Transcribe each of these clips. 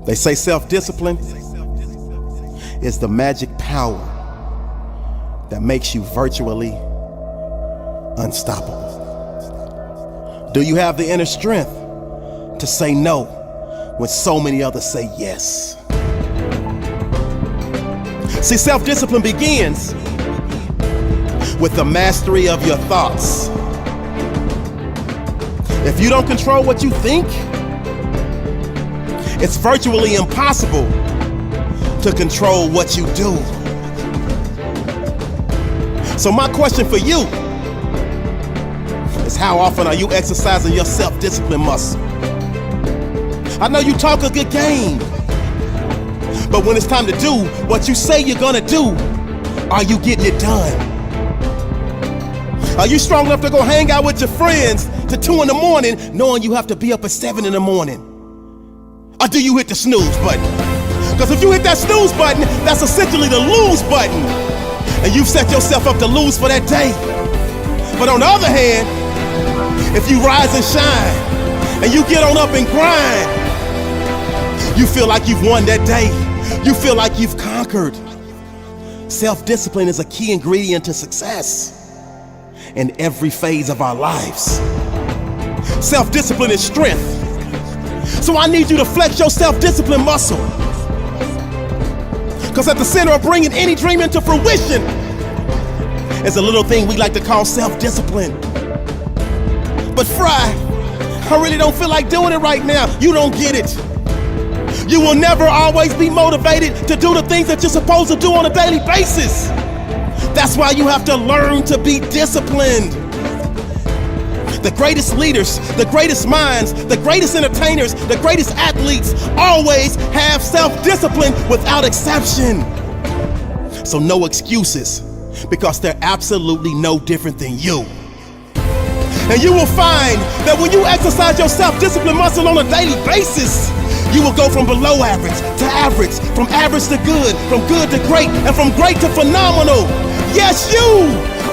They say self-discipline is the magic power that makes you virtually unstoppable. Do you have the inner strength to say no when so many others say yes? See, self-discipline begins with the mastery of your thoughts. If you don't control what you think, it's virtually impossible to control what you do. So my question for you is, how often are you exercising your self-discipline muscle? I know you talk a good game, but when it's time to do what you say you're gonna do, are you getting it done? Are you strong enough to go hang out with your friends to 2 in the morning knowing you have to be up at 7 in the morning? Or do you hit the snooze button? Because if you hit that snooze button, that's essentially the lose button. And you've set yourself up to lose for that day. But on the other hand, if you rise and shine and you get on up and grind, you feel like you've won that day. You feel like you've conquered. Self-discipline is a key ingredient to success in every phase of our lives. Self-discipline is strength. So I need you to flex your self-discipline muscle. Because at the center of bringing any dream into fruition is a little thing we like to call self-discipline. But Fry, I really don't feel like doing it right now. You don't get it. You will never always be motivated to do the things that you're supposed to do on a daily basis. That's why you have to learn to be disciplined. The greatest leaders, the greatest minds, the greatest entertainers, the greatest athletes always have self-discipline without exception. So no excuses, because they're absolutely no different than you. And you will find that when you exercise your self-discipline muscle on a daily basis, you will go from below average to average, from average to good, from good to great, and from great to phenomenal. Yes, you!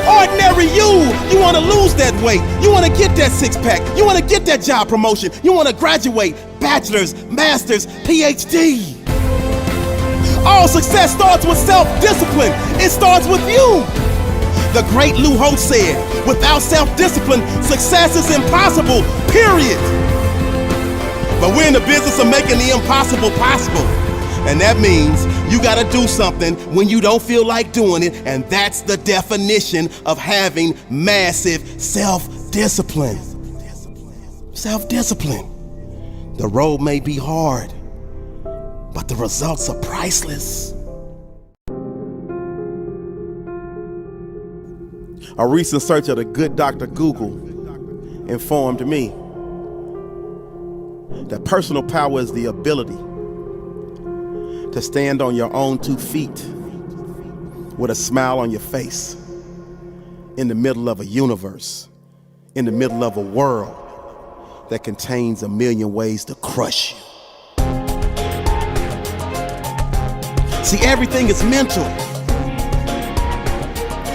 Ordinary you want to lose that weight. You want to get that six-pack. You want to get that job promotion. You want to graduate, bachelor's, master's, PhD. All success starts with self-discipline. It starts with you. The great Lou Ho said, without self-discipline, success is impossible, period. But we're in the business of making the impossible possible. And that means you gotta do something when you don't feel like doing it, and that's the definition of having massive self-discipline. Self-discipline. The road may be hard, but the results are priceless. A recent search of the good Dr. Google informed me that personal power is the ability to stand on your own 2 feet with a smile on your face in the middle of a universe, in the middle of a world that contains a million ways to crush you. See, everything is mental.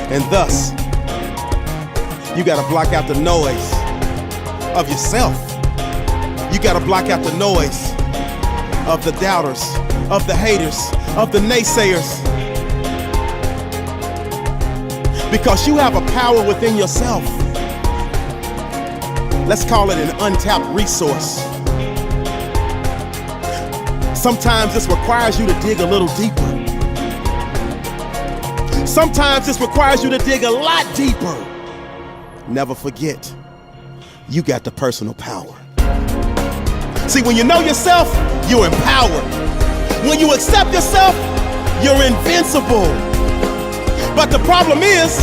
And thus, you gotta block out the noise of yourself. You gotta block out the noise of the doubters, of the haters, of the naysayers. Because you have a power within yourself. Let's call it an untapped resource. Sometimes this requires you to dig a little deeper. Sometimes this requires you to dig a lot deeper. Never forget, you got the personal power. See, when you know yourself, you're empowered. When you accept yourself, you're invincible. But the problem is,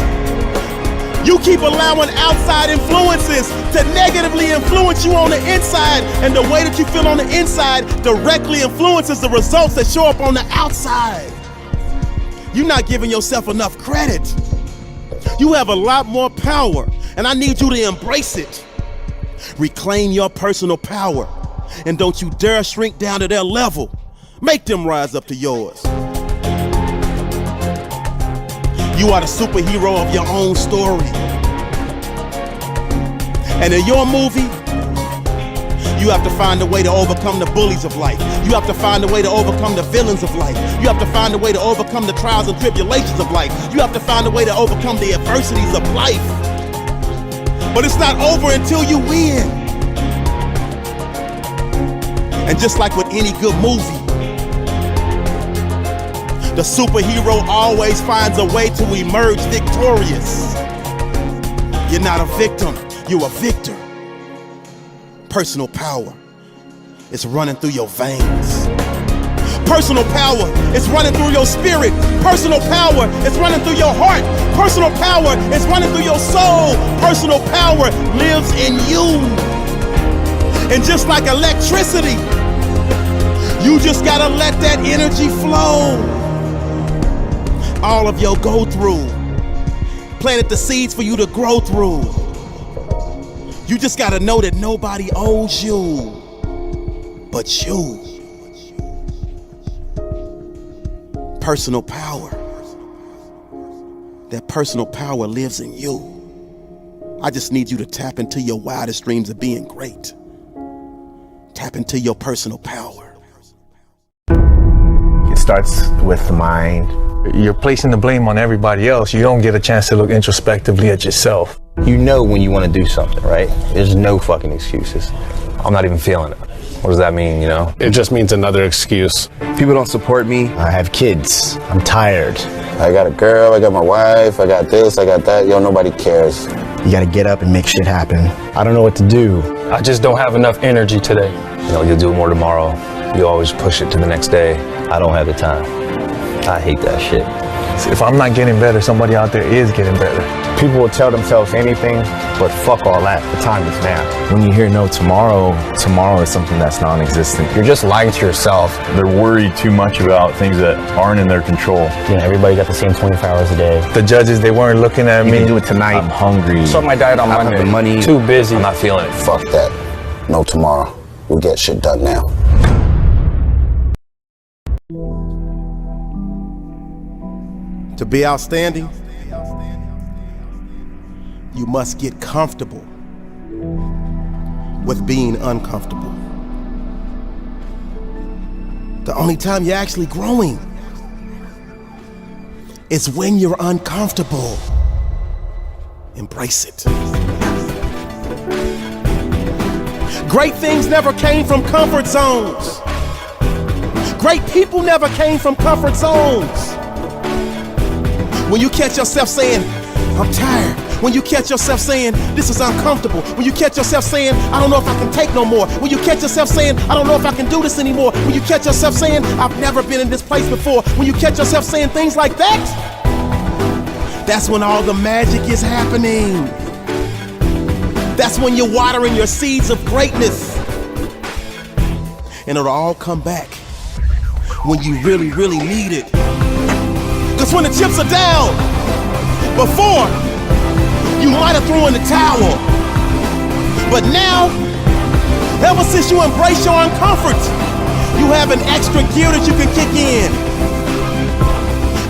you keep allowing outside influences to negatively influence you on the inside, and the way that you feel on the inside directly influences the results that show up on the outside. You're not giving yourself enough credit. You have a lot more power, and I need you to embrace it. Reclaim your personal power, and don't you dare shrink down to their level. Make them rise up to yours. You are the superhero of your own story. And in your movie, You have to find a way to overcome the bullies of life. You have to find a way to overcome the villains of life. You have to find a way to overcome the trials and tribulations of life. You have to find a way to overcome the adversities of life. But it's not over until you win. And just like with any good movie, the superhero always finds a way to emerge victorious. You're not a victim, you're a victor. Personal power is running through your veins. Personal power is running through your spirit. Personal power is running through your heart. Personal power is running through your soul. Personal power lives in you. And just like electricity, you just gotta let that energy flow. All of your go through planted the seeds for you to grow through. You just gotta know that nobody owes you but you. Personal power. That personal power lives in you. I just need you to tap into your wildest dreams of being great. Tap into your personal power. It starts with the mind. You're placing the blame on everybody else. You don't get a chance to look introspectively at yourself. You know when you want to do something, right? There's no fucking excuses. I'm not even feeling it. What does that mean, you know? It just means another excuse. People don't support me. I have kids. I'm tired. I got a girl, I got my wife, I got this, I got that. Yo, nobody cares. You gotta get up and make shit happen. I don't know what to do. I just don't have enough energy today. You know, you'll do more tomorrow. You always push it to the next day. I don't have the time. I hate that shit. If I'm not getting better, somebody out there is getting better. People will tell themselves anything, but fuck all that. The time is now. When you hear no tomorrow is something that's non-existent. You're just lying to yourself. They're worried too much about things that aren't in their control. You know, everybody got the same 24 hours a day. The judges, they weren't looking at You me. can do it tonight. I'm hungry. Start my diet on I don't Monday. have the money. Too busy. I'm not feeling it. Fuck that. No tomorrow. We'll get shit done now. To be outstanding, you must get comfortable with being uncomfortable. The only time you're actually growing is when you're uncomfortable. Embrace it. Great things never came from comfort zones. Great people never came from comfort zones. When you catch yourself saying, I'm tired. When you catch yourself saying, this is uncomfortable. When you catch yourself saying, I don't know if I can take no more. When you catch yourself saying, I don't know if I can do this anymore. When you catch yourself saying, I've never been in this place before. When you catch yourself saying things like that, that's when all the magic is happening. That's when you're watering your seeds of greatness. And it'll all come back when you really, really need it. Because when the chips are down, before, you might have thrown in the towel. But now, ever since you embrace your uncomfort, you have an extra gear that you can kick in.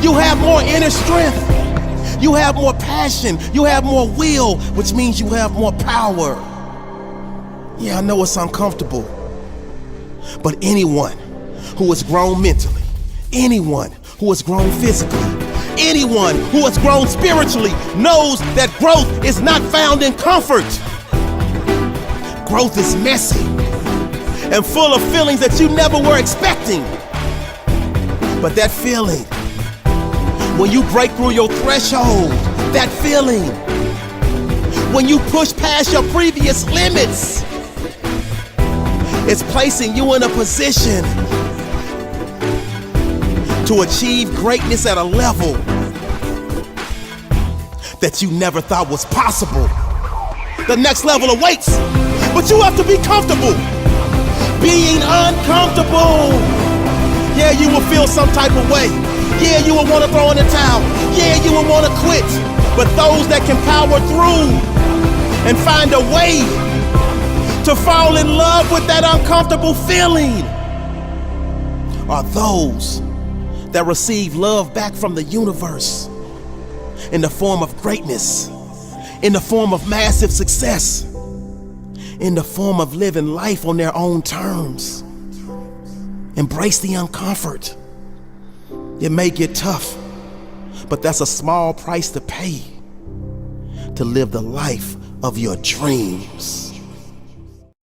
You have more inner strength. You have more passion. You have more will, which means you have more power. Yeah, I know it's uncomfortable. But anyone who has grown mentally, anyone who has grown physically, anyone who has grown spiritually knows that growth is not found in comfort. Growth is messy and full of feelings that you never were expecting. But that feeling, when you break through your threshold, that feeling, when you push past your previous limits, it's placing you in a position to achieve greatness at a level that you never thought was possible. The next level awaits, but you have to be comfortable being uncomfortable. Yeah, you will feel some type of way. Yeah, you will want to throw in the towel. Yeah, you will want to quit. But those that can power through and find a way to fall in love with that uncomfortable feeling are those that receive love back from the universe in the form of greatness, in the form of massive success, in the form of living life on their own terms. Embrace the uncomfort. It may get tough, but that's a small price to pay to live the life of your dreams.